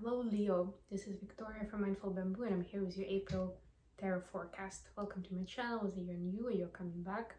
Hello Leo, this is Victoria from Mindful Bamboo and I'm here with your April tarot forecast. Welcome to my channel, whether you're new or you're coming back.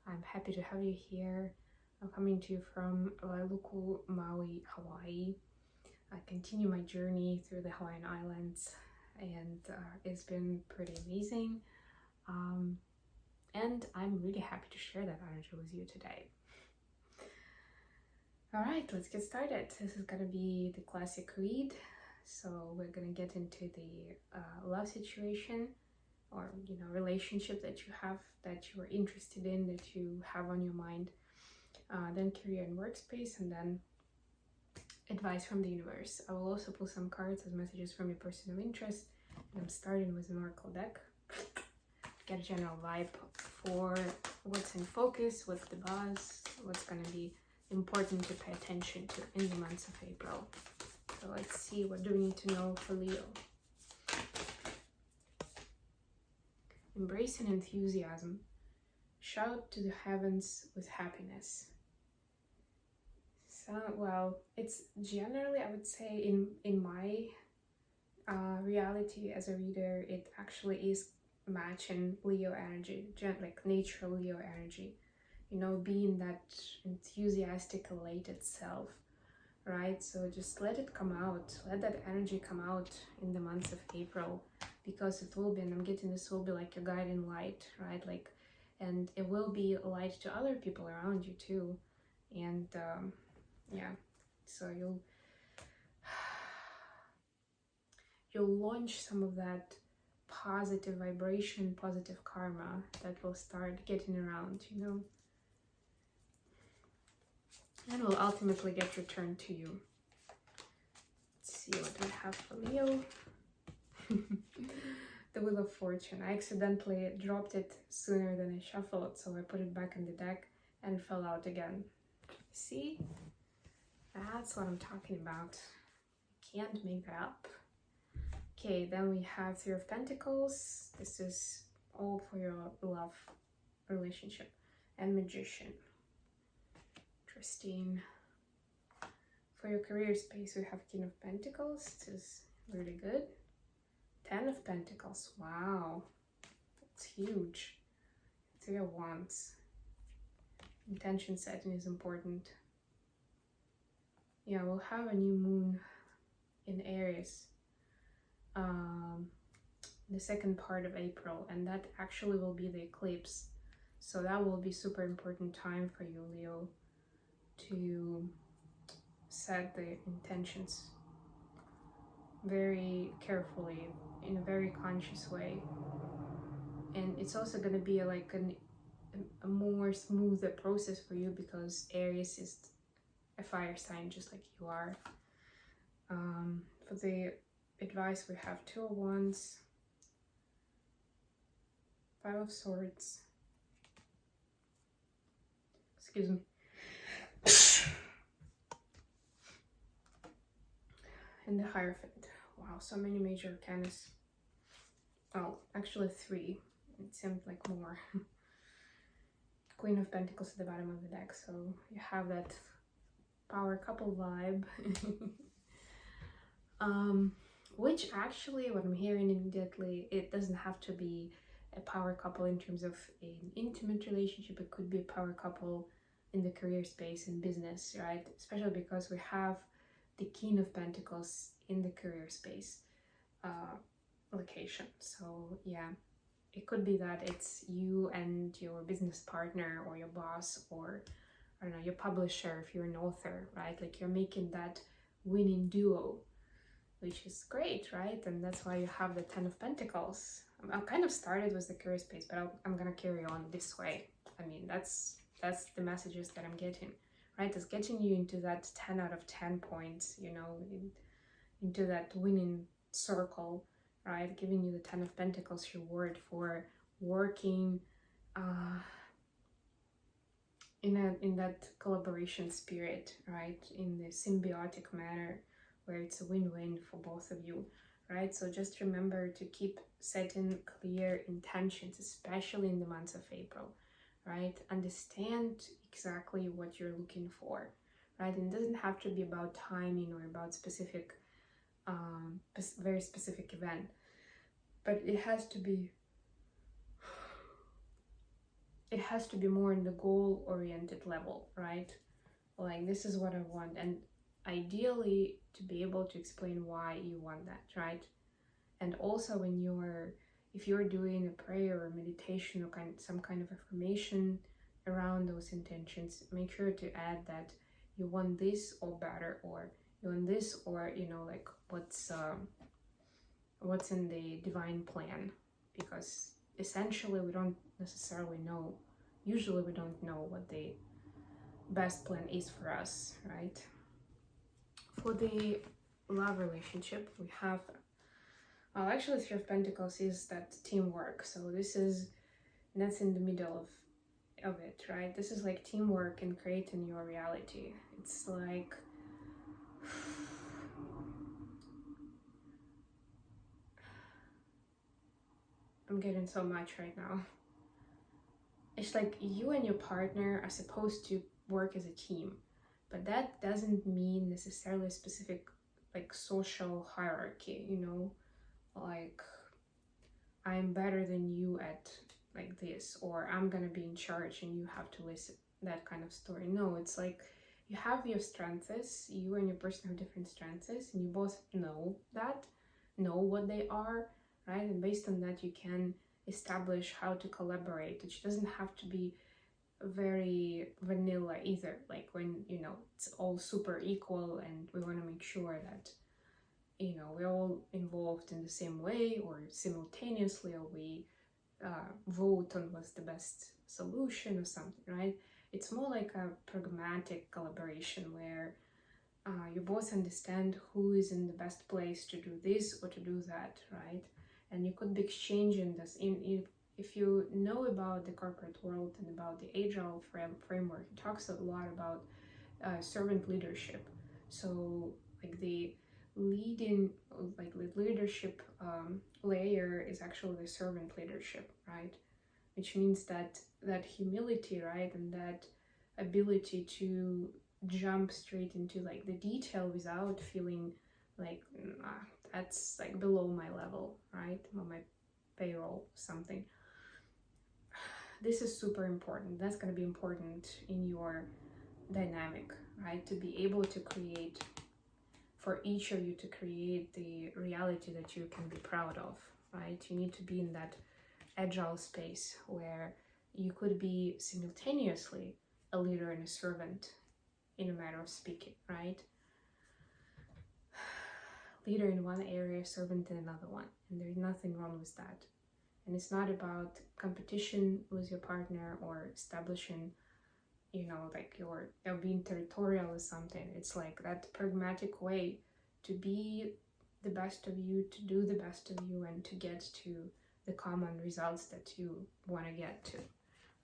I'm happy to have you here. I'm coming to you from Wailuku, Maui, Hawaii. I continue my journey through the Hawaiian Islands and it's been pretty amazing. And I'm really happy to share that energy with you today. Alright, let's get started. This is gonna be the classic read. So we're gonna get into the love situation or relationship that you have, that you are interested in, that you have on your mind. Then career and workspace, and then advice from the universe. I will also pull some cards as messages from your person of interest. And I'm starting with an oracle deck. Get a general vibe for what's in focus, what's the buzz, what's gonna be important to pay attention to in the months of April. So let's see, what do we need to know for Leo? Embrace and enthusiasm. Shout to the heavens with happiness. So, well, it's generally, I would say, in my reality as a reader, it actually is matching Leo energy, like natural Leo energy. Being that enthusiastic, elated self, right? So just let it come out, let that energy come out in the months of April, because it will be, and I'm getting this will be like a guiding light, right? Like, and it will be a light to other people around you too. And yeah, so you'll launch some of that positive vibration, positive karma that will start getting around, and will ultimately get returned to you. Let's see what we have for Leo. The Wheel of Fortune. I accidentally dropped it sooner than I shuffled, so I put it back in the deck and it fell out again. See? That's what I'm talking about. You can't make that up. Okay, then we have Three of Pentacles. This is all for your love relationship. And Magician. Interesting. For your career space, we have King of Pentacles. This is really good. 10 of Pentacles. Wow, that's huge. 3 of Wands. Intention setting is important. Yeah, we'll have a new moon in Aries the second part of April, and that actually will be the eclipse. So that will be super important time for you, Leo, to set the intentions very carefully, in a very conscious way. And it's also going to be like a more smoother process for you, because Aries is a fire sign just like you are. For the advice, we have 2 of Wands, 5 of Swords, excuse me, and the Hierophant. Wow, so many major arcana. Oh, actually 3. It seemed like more. Queen of Pentacles at the bottom of the deck, so you have that power couple vibe. Which actually, what I'm hearing immediately, it doesn't have to be a power couple in terms of an intimate relationship. It could be a power couple in the career space and business, right? Especially because we have the King of Pentacles in the career space location. So yeah, it could be that it's you and your business partner or your boss, or I don't know, your publisher if you're an author, right? Like you're making that winning duo, which is great, right? And that's why you have the 10 of Pentacles. I kind of started with the career space, but I'm gonna carry on this way. I mean, that's the messages that I'm getting, right? It's getting you into that 10 out of 10 points, into that winning circle, right? Giving you the 10 of Pentacles reward for working in that collaboration spirit, right? In the symbiotic manner, where it's a win-win for both of you, right? So just remember to keep setting clear intentions, especially in the months of April, right? Understand exactly what you're looking for, right? And it doesn't have to be about timing or about specific very specific event, but it has to be more in the goal-oriented level, right? Like, this is what I want, and ideally to be able to explain why you want that, right? And also if you're doing a prayer or meditation or some kind of affirmation around those intentions, make sure to add that you want this or better, or you want this, or like what's in the divine plan, because essentially we don't necessarily know. Usually we don't know what the best plan is for us, right? For the love relationship, we have, well, actually Three of Pentacles is that teamwork, so that's in the middle of it, right? This is like teamwork and creating your reality. It's like I'm getting so much right now. It's like you and your partner are supposed to work as a team, but that doesn't mean necessarily a specific like social hierarchy, like I'm better than you at like this, or I'm gonna be in charge and you have to listen, that kind of story. No, it's like you have your strengths, you and your person have different strengths, and you both know what they are, right? And based on that you can establish how to collaborate, which doesn't have to be very vanilla either, like when it's all super equal and we want to make sure that we're all involved in the same way or simultaneously, or we vote on what's the best solution or something, right? It's more like a pragmatic collaboration where you both understand who is in the best place to do this or to do that, right? And you could be exchanging this if you know about the corporate world and about the agile framework. It talks a lot about servant leadership. So like the leadership layer is actually the servant leadership, right? Which means that humility, right, and that ability to jump straight into like the detail without feeling like that's like below my level, right, on my payroll, something. This is super important. That's going to be important in your dynamic, right? To be able to create, for each of you to create the reality that you can be proud of, right? You need to be in that agile space where you could be simultaneously a leader and a servant in a matter of speaking, right? Leader in one area, servant in another one, and there's nothing wrong with that. And it's not about competition with your partner or establishing, like you're being territorial or something. It's like that pragmatic way to be the best of you, to do the best of you, and to get to the common results that you want to get to,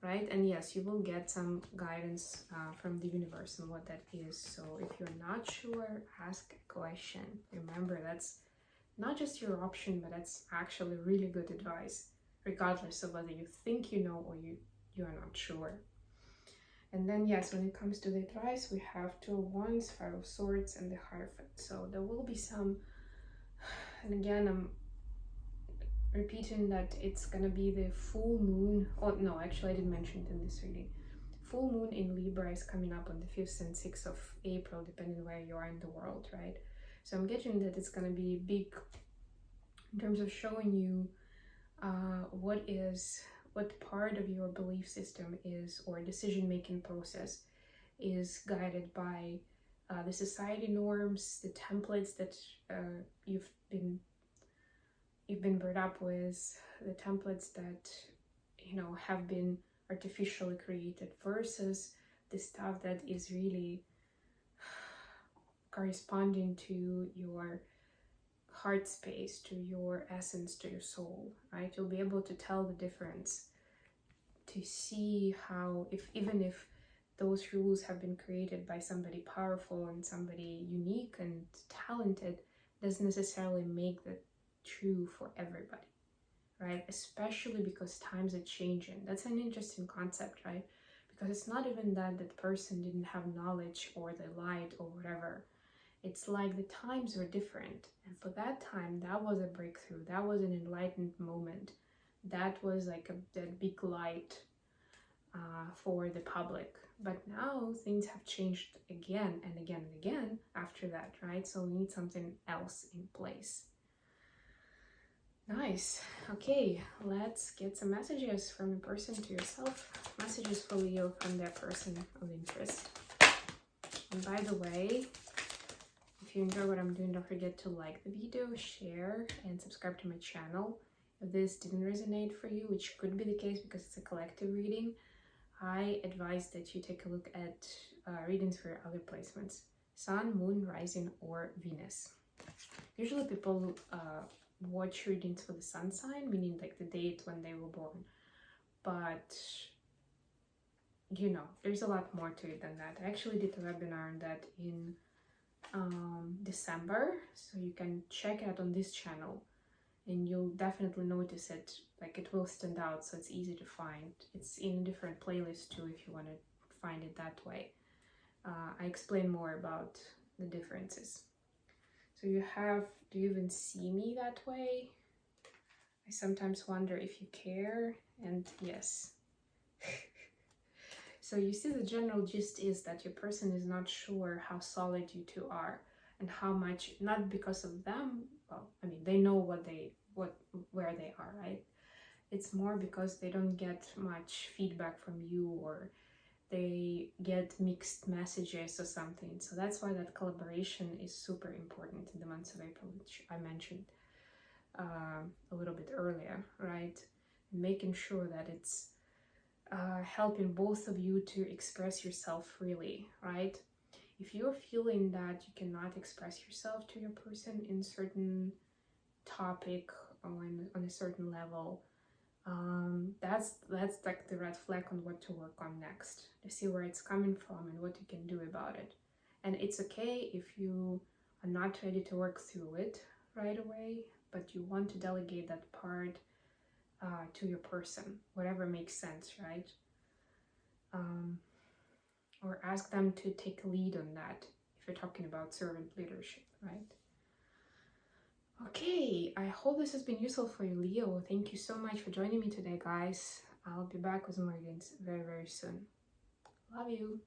right? And yes, you will get some guidance from the universe on what that is. So if you're not sure, ask a question. Remember, that's not just your option, but that's actually really good advice, regardless of whether you think you know or you're not sure. And then yes, when it comes to the advice, we have Two of Wands, Five of Swords, and the Hierophant. So there will be some, and again, I'm repeating that it's gonna be the full moon. Oh no, actually I didn't mention it in this reading. Full moon in Libra is coming up on the 5th and 6th of April, depending where you are in the world, right? So I'm getting that it's gonna be big in terms of showing you what part of your belief system is, or decision-making process is guided by the society norms, the templates that you've been brought up with, the templates that have been artificially created, versus the stuff that is really corresponding to your heart space, to your essence, to your soul, right? You'll be able to tell the difference, to see how, even if those rules have been created by somebody powerful and somebody unique and talented, doesn't necessarily make that true for everybody, right? Especially because times are changing. That's an interesting concept, right? Because it's not even that person didn't have knowledge or they lied or whatever. It's like the times were different. And for that time, that was a breakthrough. That was an enlightened moment. That was like that big light for the public. But now things have changed again and again and again after that, right? So we need something else in place. Nice. Okay, let's get some messages from the person to yourself. Messages for Leo from their person of interest. And by the way, if you enjoy what I'm doing, don't forget to like the video, share, and subscribe to my channel. If this didn't resonate for you, which could be the case because it's a collective reading, I advise that you take a look at readings for your other placements. Sun, Moon, Rising, or Venus. Usually people watch readings for the sun sign, meaning like the date when they were born. But, you know, there's a lot more to it than that. I actually did a webinar on that in December, so you can check it out on this channel. And you'll definitely notice it, like it will stand out, so it's easy to find. It's in a different playlist too, if you want to find it that way. I explain more about the differences. So you have, do you even see me that way? I sometimes wonder if you care, and yes. So you see, the general gist is that your person is not sure how solid you two are, and how much, not because of them, well, I mean, they know where they are, right? It's more because they don't get much feedback from you, or they get mixed messages or something. So that's why that collaboration is super important in the months of April, which I mentioned a little bit earlier, right? Making sure that it's helping both of you to express yourself freely, right? If you're feeling that you cannot express yourself to your person in certain topic or on a certain level, that's like the red flag on what to work on next, to see where it's coming from and what you can do about it. And it's okay if you are not ready to work through it right away, but you want to delegate that part to your person, whatever makes sense, right? Or ask them to take a lead on that if you're talking about servant leadership, right? Okay, I hope this has been useful for you, Leo. Thank you so much for joining me today, guys. I'll be back with more readings very, very soon. Love you.